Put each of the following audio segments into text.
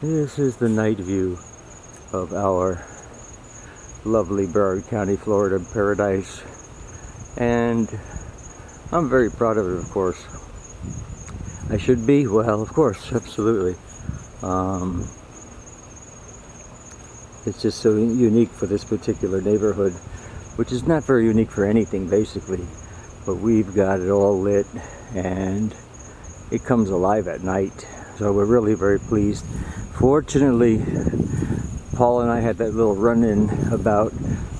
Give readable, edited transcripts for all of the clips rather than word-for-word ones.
This is the night view of our lovely Broward County, Florida paradise, and I'm very proud of it, of course. I should be, well, of course, absolutely. It's just so unique for this particular neighborhood, which is not very unique for anything, basically, but we've got it all lit, and it comes alive at night, so we're really very pleased. Fortunately, Paul and I had that little run-in about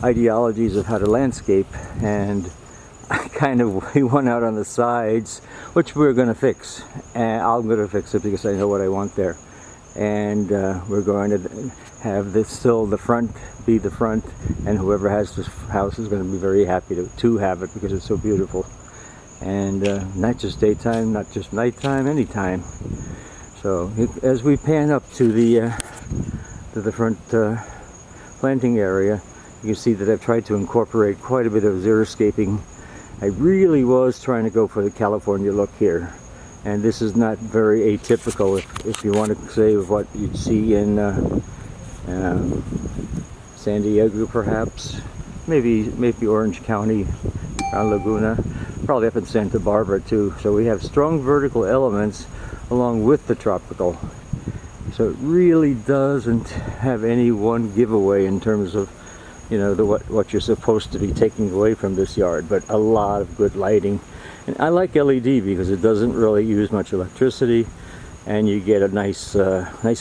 ideologies of how to landscape, and we went out on the sides, which we're going to fix, and I'm going to fix it because I know what I want there. And we're going to have this still the front be the front, and whoever has this house is going to be very happy to have it because it's so beautiful. And not just daytime, not just nighttime, anytime. So as we pan up to the front planting area, you can see that I've tried to incorporate quite a bit of xeriscaping. I really was trying to go for the California look here, and this is not very atypical if you want to say what you'd see in San Diego, perhaps, maybe Orange County, around Laguna, probably up in Santa Barbara too. So we have strong vertical elements along with the tropical. So it really doesn't have any one giveaway in terms of, you know, what you're supposed to be taking away from this yard, but a lot of good lighting. And I like LED because it doesn't really use much electricity, and you get a nice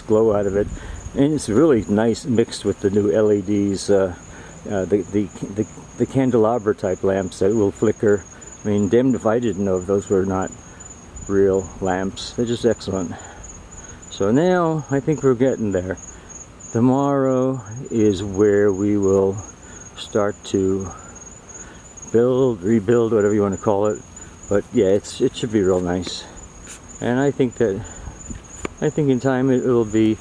glow out of it. And it's really nice mixed with the new LEDs, the candelabra type lamps that will flicker. I mean, damned if I didn't know those were not real lamps. They're just excellent. So now I think we're getting there. Tomorrow is where we will start to rebuild, whatever you want to call it. But yeah, it should be real nice. And I think in time it will be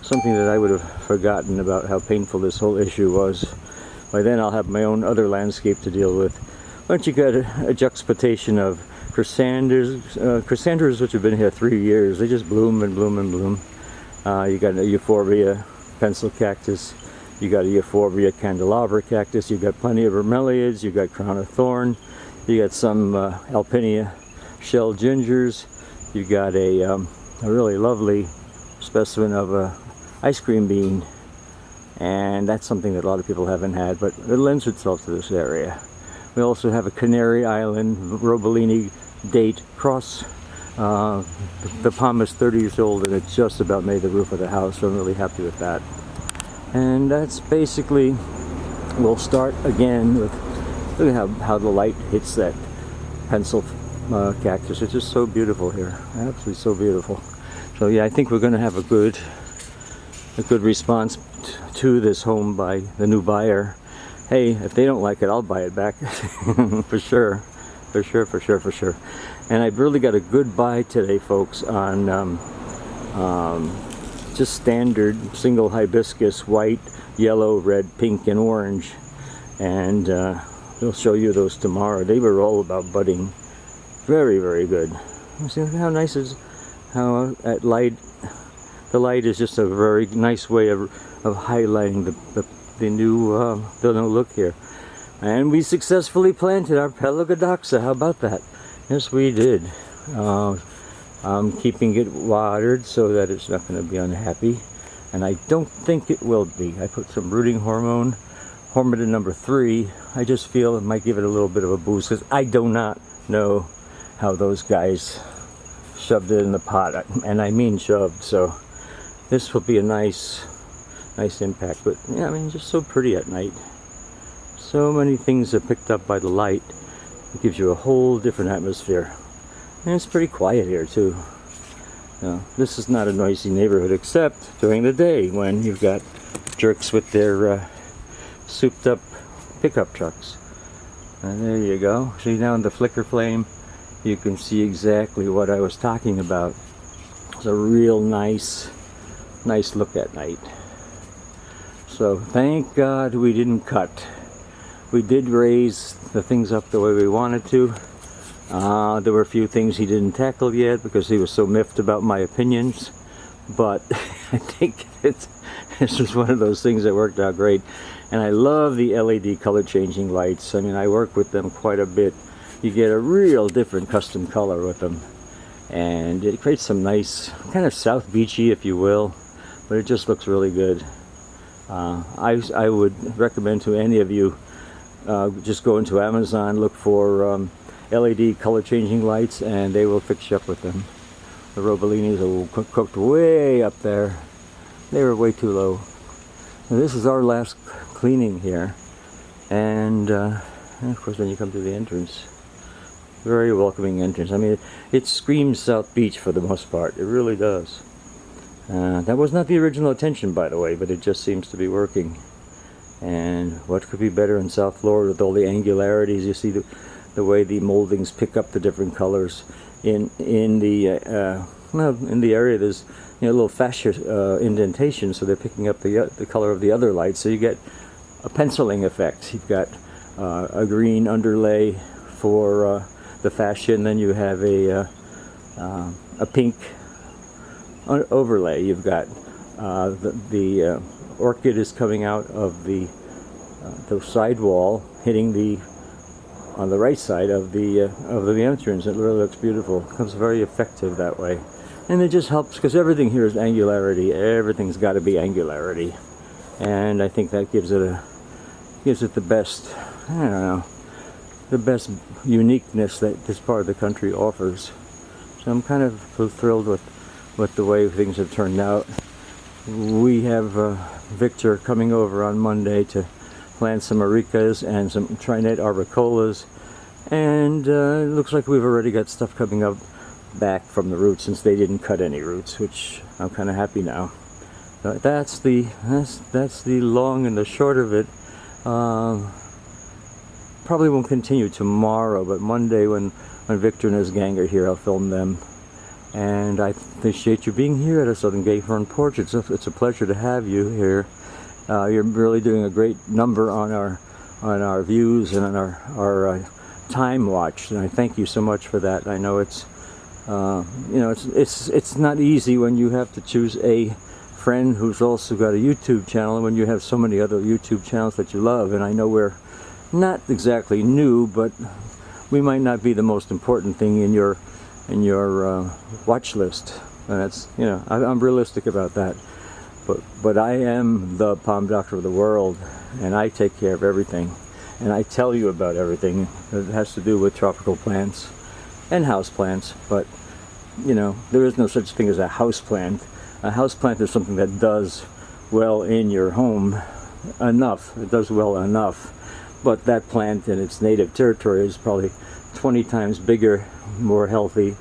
something that I would have forgotten about how painful this whole issue was. By then I'll have my own other landscape to deal with. Once you got a juxtaposition of chrysanthemums which have been here 3 years, they just bloom and bloom and bloom. You got a euphorbia pencil cactus, you got a euphorbia candelabra cactus, you got plenty of bromeliads, you got crown of thorn, you got some alpinia shell gingers, you got a really lovely specimen of a ice cream bean, and that's something that a lot of people haven't had, but it lends itself to this area. We also have a Canary Island Robellini date cross. The palm is 30 years old and it just about made the roof of the house, so I'm really happy with that. And that's basically, we'll start again with, look at how the light hits that pencil cactus. It's just so beautiful here, absolutely so beautiful. So yeah, I think we're going to have a good response to this home by the new buyer. Hey, if they don't like it, I'll buy it back. For sure. For sure. And I've really got a good buy today, folks, on just standard single hibiscus, white, yellow, red, pink, and orange. And we'll show you those tomorrow. They were all about budding. Very, very good. See how nice is how at light. The light is just a very nice way of highlighting the new look here. And we successfully planted our Pelagiodoxa. How about that? Yes, we did. I'm keeping it watered so that it's not going to be unhappy, and I don't think it will be. I put some rooting hormone number 3. I just feel it might give it a little bit of a boost, because I do not know how those guys shoved it in the pot, and I mean shoved. So this will be a nice impact. But yeah, I mean, just so pretty at night. So many things are picked up by the light. It gives you a whole different atmosphere. And it's pretty quiet here too. You know, this is not a noisy neighborhood except during the day when you've got jerks with their souped up pickup trucks. And there you go. See, now in the flicker flame you can see exactly what I was talking about. It's a real nice look at night. So thank God we didn't cut. We did raise the things up the way we wanted to. There were a few things he didn't tackle yet because he was so miffed about my opinions, but I think this was one of those things that worked out great. And I love the LED color changing lights. I mean, I work with them quite a bit. You get a real different custom color with them. And it creates some nice, kind of South Beachy, if you will. But it just looks really good. I would recommend to any of you, just go into Amazon, look for LED color changing lights, and they will fix you up with them. The Robollinis are cooked way up there. They were way too low. And this is our last cleaning here. And of course then you come to the entrance. Very welcoming entrance. I mean, it screams South Beach for the most part. It really does. That was not the original intention, by the way, but it just seems to be working. And what could be better in South Florida with all the angularities? You see the way the moldings pick up the different colors. In the area, there's little fascia indentation, so they're picking up the color of the other lights. So you get a penciling effect. You've got a green underlay for the fascia, and then you have a pink overlay. You've got the orchid is coming out of the sidewall, hitting on the right side of the entrance. It really looks beautiful. It becomes very effective that way, and it just helps because everything here is angularity. Everything's got to be angularity, and I think that gives it the best. I don't know, the best uniqueness that this part of the country offers. So I'm kind of thrilled with the way things have turned out. We have Victor coming over on Monday to plant some auricas and some trinate arbicolas, and it looks like we've already got stuff coming up back from the roots, since they didn't cut any roots, which I'm kind of happy now. But that's the long and the short of it. Probably won't continue tomorrow, but Monday when Victor and his gang are here, I'll film them. And I appreciate you being here at Our Southern Gay Porch. It's a pleasure to have you here. You're really doing a great number on our views and on our time watch, and I thank you so much for that. I know it's it's not easy when you have to choose a friend who's also got a YouTube channel, and when you have so many other YouTube channels that you love. And I know we're not exactly new, but we might not be the most important thing in your watch list, and that's, I'm realistic about that. But I am the palm doctor of the world, and I take care of everything, and I tell you about everything that has to do with tropical plants and house plants. But there is no such thing as a house plant. A house plant is something that does well in your home enough. It does well enough, but that plant in its native territory is probably 20 times bigger, more healthy,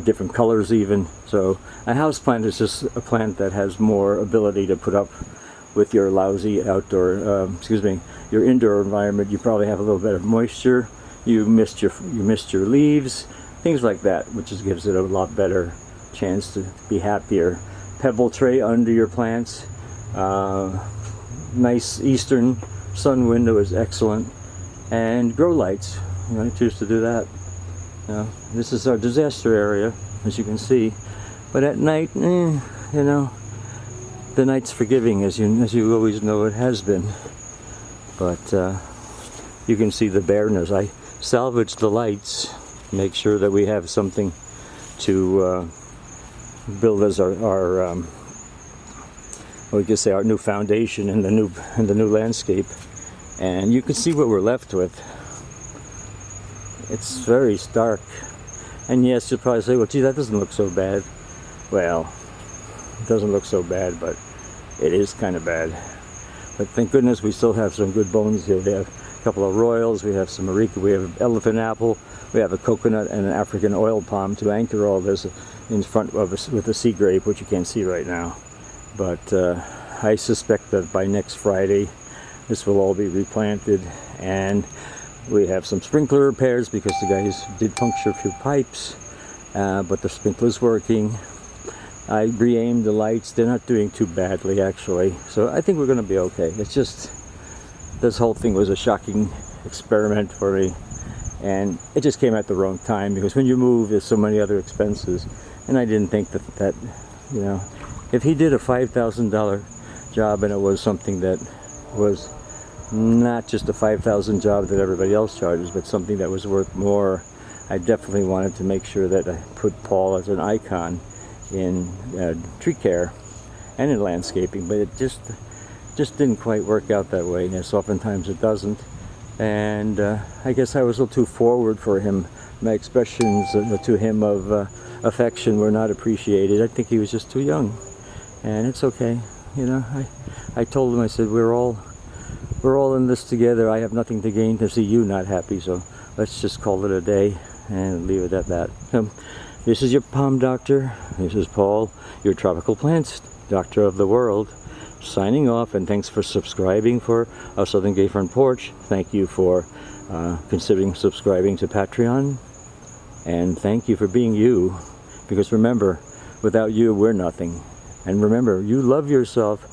different colors even. So a house plant is just a plant that has more ability to put up with your lousy outdoor, your indoor environment. You probably have a little bit of moisture. You missed your leaves, things like that, which just gives it a lot better chance to be happier. Pebble tray under your plants. Nice eastern sun window is excellent, and grow lights. I choose to do that. This is our disaster area, as you can see. But at night, the night's forgiving, as you always know it has been. But you can see the bareness. I salvaged the lights, make sure that we have something to build as our our new foundation in the new landscape. And you can see what we're left with. It's very stark. And yes, you'll probably say, well, gee, that doesn't look so bad. Well, it doesn't look so bad, but it is kind of bad. But thank goodness we still have some good bones here. We have a couple of royals, we have some areca, we have elephant apple, we have a coconut and an African oil palm to anchor all this in front of us with a sea grape, which you can't see right now. But I suspect that by next Friday, this will all be replanted, and we have some sprinkler repairs because the guys did puncture a few pipes, but the sprinkler's working. I re-aimed the lights. They're not doing too badly, actually. So I think we're going to be okay. It's just, this whole thing was a shocking experiment for me, and it just came at the wrong time, because when you move, there's so many other expenses, and I didn't think that If he did a $5,000 job and it was something that was not just a $5,000 job that everybody else charges, but something that was worth more, I definitely wanted to make sure that I put Paul as an icon in tree care and in landscaping, but it just didn't quite work out that way. Yes, oftentimes it doesn't, and I guess I was a little too forward for him. My expressions to him of affection were not appreciated. I think he was just too young, and it's okay. You know, I told him, I said, we're all in this together. I have nothing to gain to see you not happy, so let's just call it a day and leave it at that. This is your palm doctor. This is Paul, your tropical plants doctor of the world, signing off, and thanks for subscribing for Our Southern Gay Porch. Thank you for considering subscribing to Patreon, and thank you for being you, because remember, without you we're nothing. And remember, you love yourself.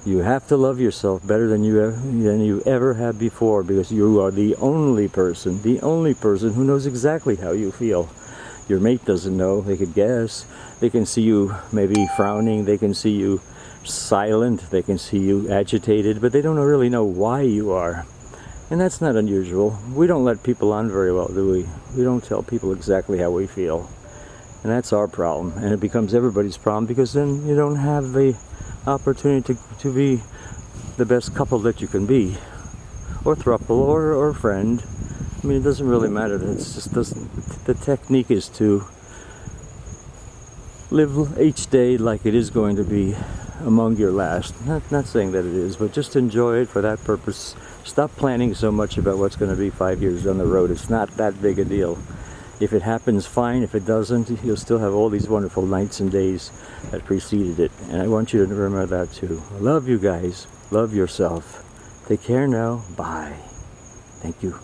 You have to love yourself better than you ever have before, because you are the only person who knows exactly how you feel. Your mate doesn't know. They could guess. They can see you maybe frowning. They can see you silent. They can see you agitated, but they don't really know why you are. And that's not unusual. We don't let people on very well, do we? We don't tell people exactly how we feel. And that's our problem. And it becomes everybody's problem, because then you don't have the opportunity to be the best couple that you can be, or throuple, or friend. I mean, it doesn't really matter. It's just the technique is to live each day like it is going to be among your last. Not saying that it is, but just enjoy it for that purpose. Stop planning so much about what's going to be 5 years down the road. It's not that big a deal. If it happens, fine. If it doesn't, you'll still have all these wonderful nights and days that preceded it. And I want you to remember that too. Love you guys. Love yourself. Take care now. Bye. Thank you.